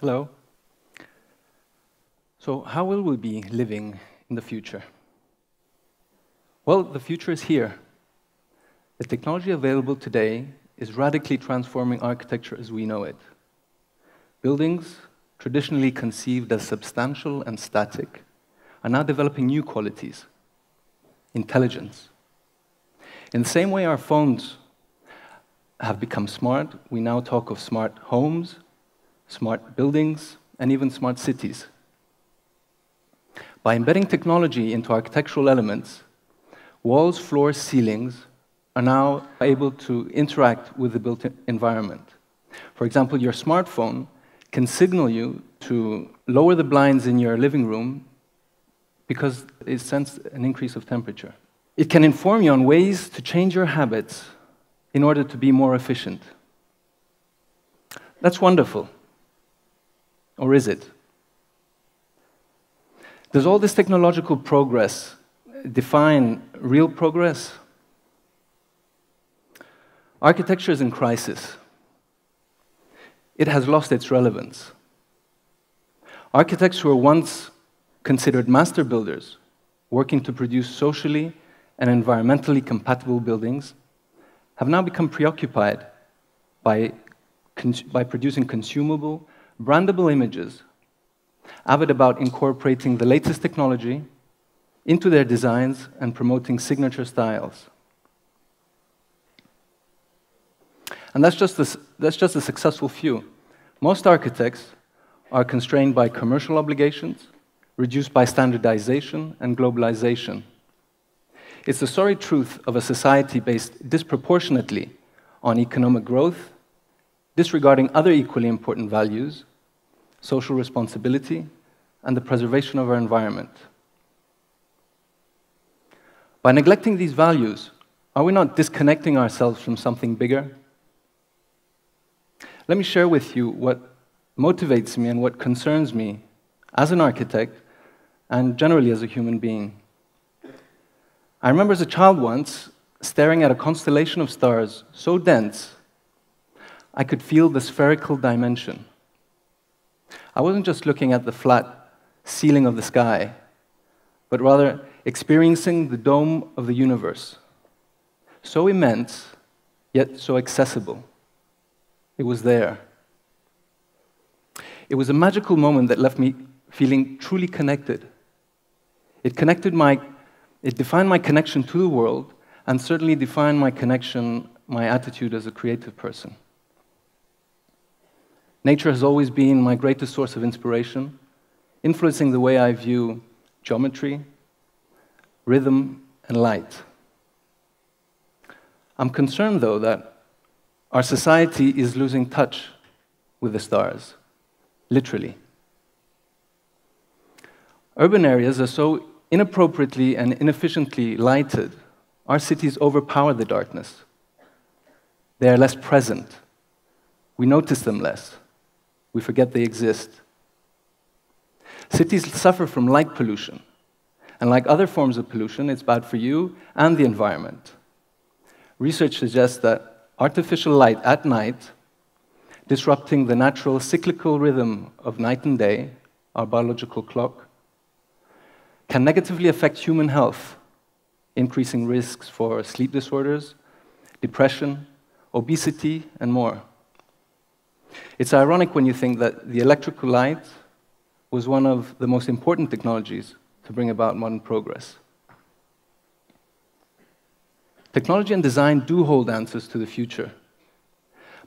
Hello. So how will we be living in the future? Well, the future is here. The technology available today is radically transforming architecture as we know it. Buildings, traditionally conceived as substantial and static, are now developing new qualities: intelligence. In the same way our phones have become smart, we now talk of smart homes, smart buildings, and even smart cities. By embedding technology into architectural elements, walls, floors, ceilings are now able to interact with the built environment. For example, your smartphone can signal you to lower the blinds in your living room because it sensed an increase of temperature. It can inform you on ways to change your habits in order to be more efficient. That's wonderful. Or is it? Does all this technological progress define real progress? Architecture is in crisis. It has lost its relevance. Architects who were once considered master builders, working to produce socially and environmentally compatible buildings, have now become preoccupied by producing consumable, brandable images, avid about incorporating the latest technology into their designs and promoting signature styles. And that's just a successful few. Most architects are constrained by commercial obligations, reduced by standardization and globalization. It's the sorry truth of a society based disproportionately on economic growth, disregarding other equally important values, social responsibility, and the preservation of our environment. By neglecting these values, are we not disconnecting ourselves from something bigger? Let me share with you what motivates me and what concerns me as an architect and generally as a human being. I remember as a child once staring at a constellation of stars so dense I could feel the spherical dimension. I wasn't just looking at the flat ceiling of the sky, but rather experiencing the dome of the universe. So immense, yet so accessible. It was there. It was a magical moment that left me feeling truly connected. It defined my connection to the world, and certainly defined my attitude as a creative person. Nature has always been my greatest source of inspiration, influencing the way I view geometry, rhythm, and light. I'm concerned, though, that our society is losing touch with the stars, literally. Urban areas are so inappropriately and inefficiently lighted, our cities overpower the darkness. They are less present. We notice them less. We forget they exist. Cities suffer from light pollution, and like other forms of pollution, it's bad for you and the environment. Research suggests that artificial light at night, disrupting the natural cyclical rhythm of night and day, our biological clock, can negatively affect human health, increasing risks for sleep disorders, depression, obesity, and more. It's ironic when you think that the electrical light was one of the most important technologies to bring about modern progress. Technology and design do hold answers to the future,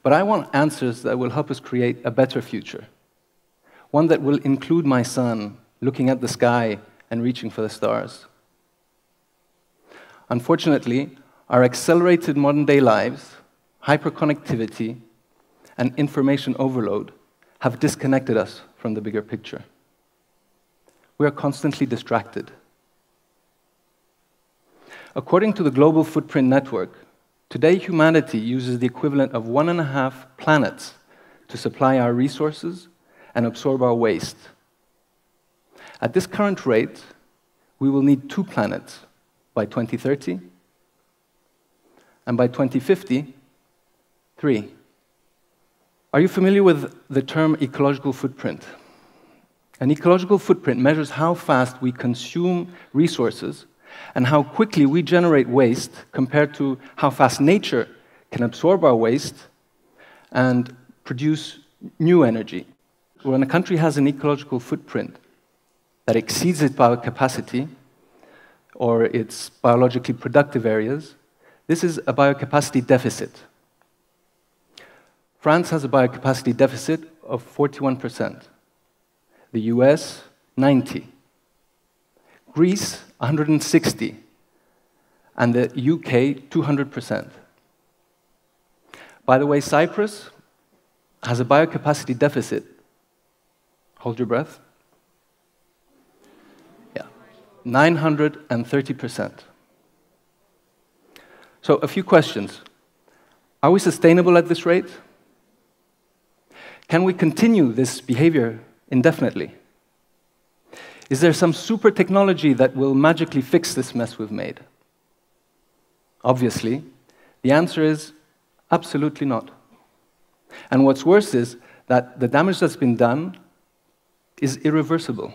but I want answers that will help us create a better future, one that will include my son looking at the sky and reaching for the stars. Unfortunately, our accelerated modern-day lives, hyperconnectivity, and information overload have disconnected us from the bigger picture. We are constantly distracted. According to the Global Footprint Network, today humanity uses the equivalent of 1.5 planets to supply our resources and absorb our waste. At this current rate, we will need 2 planets by 2030, and by 2050, 3. Are you familiar with the term ecological footprint? An ecological footprint measures how fast we consume resources and how quickly we generate waste compared to how fast nature can absorb our waste and produce new energy. When a country has an ecological footprint that exceeds its biocapacity or its biologically productive areas, this is a biocapacity deficit. France has a biocapacity deficit of 41%. The US, 90%. Greece, 160%. And the UK, 200%. By the way, Cyprus has a biocapacity deficit. Hold your breath. Yeah, 930%. So a few questions. Are we sustainable at this rate? Can we continue this behavior indefinitely? Is there some super technology that will magically fix this mess we've made? Obviously, the answer is absolutely not. And what's worse is that the damage that's been done is irreversible.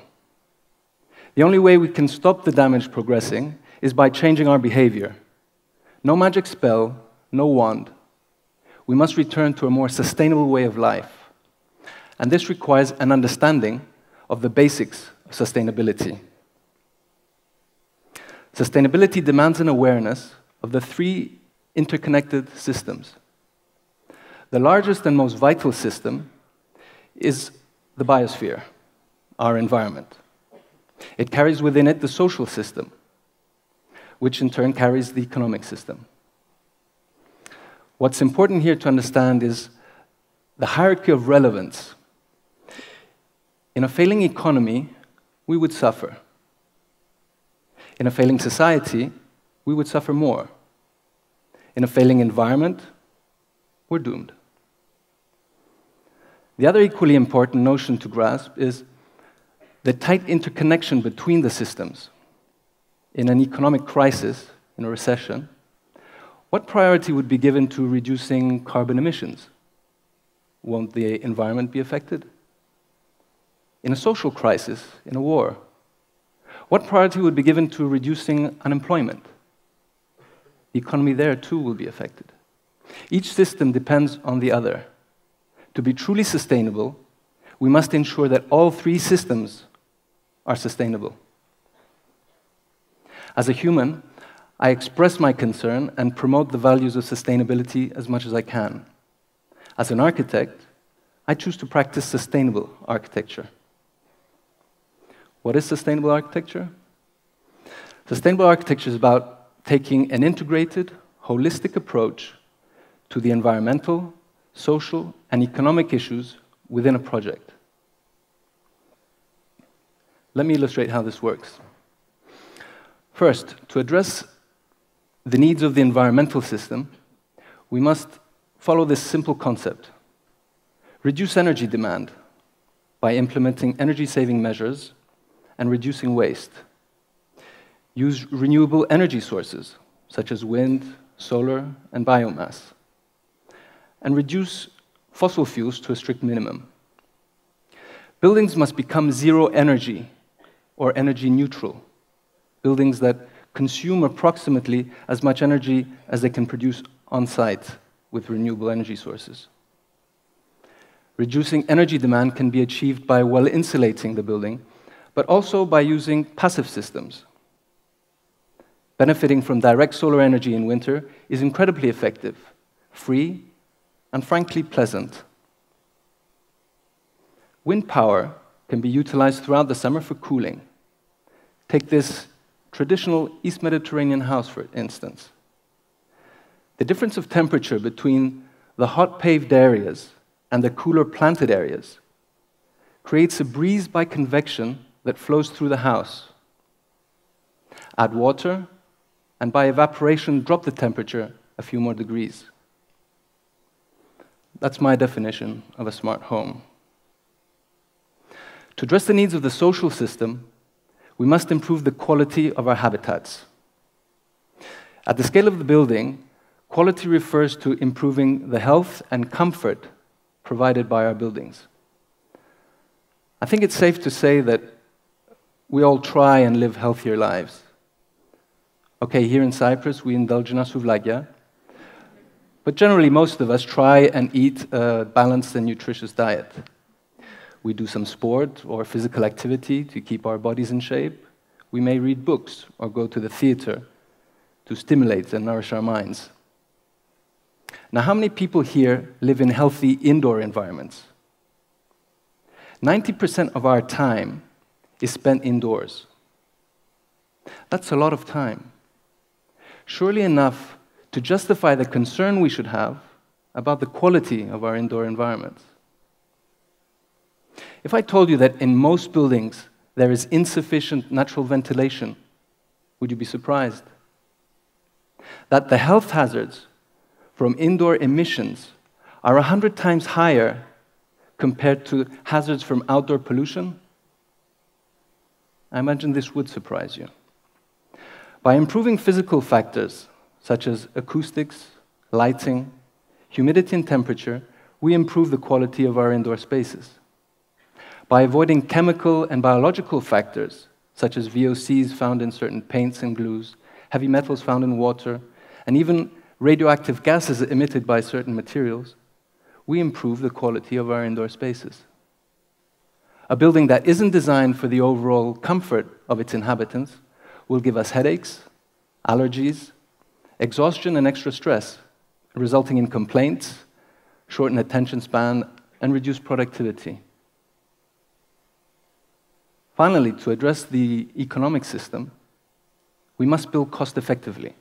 The only way we can stop the damage progressing is by changing our behavior. No magic spell, no wand. We must return to a more sustainable way of life. And this requires an understanding of the basics of sustainability. Sustainability demands an awareness of the three interconnected systems. The largest and most vital system is the biosphere, our environment. It carries within it the social system, which in turn carries the economic system. What's important here to understand is the hierarchy of relevance. In a failing economy, we would suffer. In a failing society, we would suffer more. In a failing environment, we're doomed. The other equally important notion to grasp is the tight interconnection between the systems. In an economic crisis, in a recession, what priority would be given to reducing carbon emissions? Won't the environment be affected? In a social crisis, in a war, what priority would be given to reducing unemployment? The economy there too will be affected. Each system depends on the other. To be truly sustainable, we must ensure that all three systems are sustainable. As a human, I express my concern and promote the values of sustainability as much as I can. As an architect, I choose to practice sustainable architecture. What is sustainable architecture? Sustainable architecture is about taking an integrated, holistic approach to the environmental, social, and economic issues within a project. Let me illustrate how this works. First, to address the needs of the environmental system, we must follow this simple concept. Reduce energy demand by implementing energy-saving measures and reducing waste. Use renewable energy sources, such as wind, solar, and biomass. And reduce fossil fuels to a strict minimum. Buildings must become zero energy or energy neutral. Buildings that consume approximately as much energy as they can produce on-site with renewable energy sources. Reducing energy demand can be achieved by well insulating the building, but also by using passive systems. Benefiting from direct solar energy in winter is incredibly effective, free, and frankly pleasant. Wind power can be utilized throughout the summer for cooling. Take this traditional East Mediterranean house, for instance. The difference of temperature between the hot paved areas and the cooler planted areas creates a breeze by convection that flows through the house. Add water, and by evaporation, drop the temperature a few more degrees. That's my definition of a smart home. To address the needs of the social system, we must improve the quality of our habitats. At the scale of the building, quality refers to improving the health and comfort provided by our buildings. I think it's safe to say that we all try and live healthier lives. Okay, here in Cyprus, we indulge in souvlakia, but generally most of us try and eat a balanced and nutritious diet. We do some sport or physical activity to keep our bodies in shape. We may read books or go to the theater to stimulate and nourish our minds. Now, how many people here live in healthy indoor environments? 90% of our time is spent indoors. That's a lot of time. Surely enough to justify the concern we should have about the quality of our indoor environments. If I told you that in most buildings there is insufficient natural ventilation, would you be surprised? That the health hazards from indoor emissions are 100 times higher compared to hazards from outdoor pollution? I imagine this would surprise you. By improving physical factors such as acoustics, lighting, humidity and temperature, we improve the quality of our indoor spaces. By avoiding chemical and biological factors such as VOCs found in certain paints and glues, heavy metals found in water, and even radioactive gases emitted by certain materials, we improve the quality of our indoor spaces. A building that isn't designed for the overall comfort of its inhabitants will give us headaches, allergies, exhaustion, and extra stress, resulting in complaints, shortened attention span, and reduced productivity. Finally, to address the economic system, we must build cost-effectively.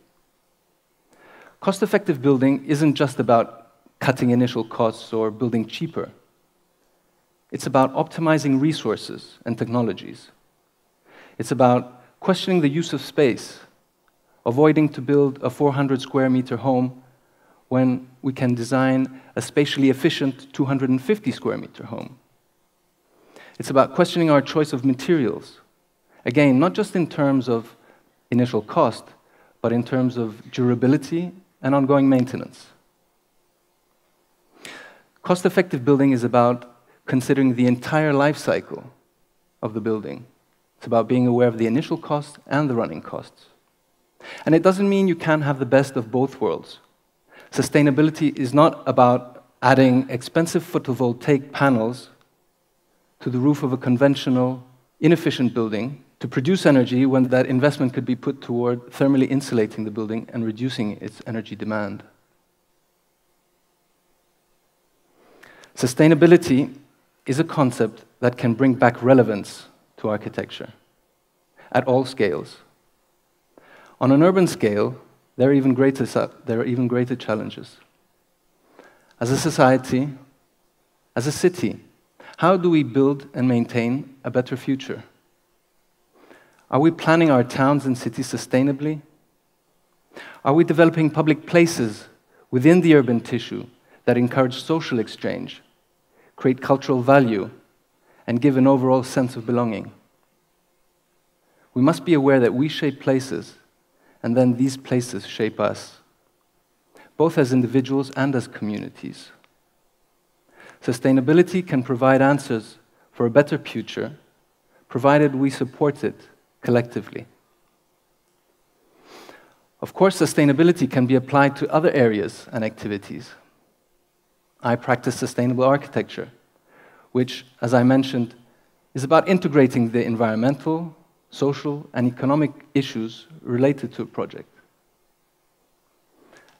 Cost-effective building isn't just about cutting initial costs or building cheaper. It's about optimizing resources and technologies. It's about questioning the use of space, avoiding to build a 400 square meter home when we can design a spatially efficient 250 square meter home. It's about questioning our choice of materials. Again, not just in terms of initial cost, but in terms of durability and ongoing maintenance. Cost-effective building is about considering the entire life cycle of the building. It's about being aware of the initial cost and the running costs. And it doesn't mean you can't have the best of both worlds. Sustainability is not about adding expensive photovoltaic panels to the roof of a conventional, inefficient building to produce energy when that investment could be put toward thermally insulating the building and reducing its energy demand. Sustainability is a concept that can bring back relevance to architecture at all scales. On an urban scale, there are even greater challenges. As a society, as a city, how do we build and maintain a better future? Are we planning our towns and cities sustainably? Are we developing public places within the urban tissue that encourage social exchange, create cultural value, and give an overall sense of belonging? We must be aware that we shape places, and then these places shape us, both as individuals and as communities. Sustainability can provide answers for a better future, provided we support it collectively. Of course, sustainability can be applied to other areas and activities. I practice sustainable architecture, which, as I mentioned, is about integrating the environmental, social, and economic issues related to a project.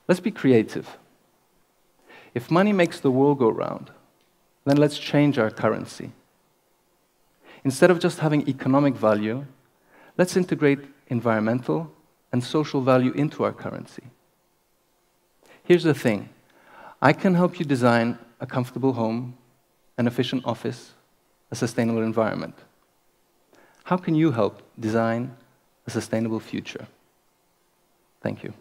Let's be creative. If money makes the world go round, then let's change our currency. Instead of just having economic value, let's integrate environmental and social value into our currency. Here's the thing. I can help you design a comfortable home, an efficient office, a sustainable environment. How can you help design a sustainable future? Thank you.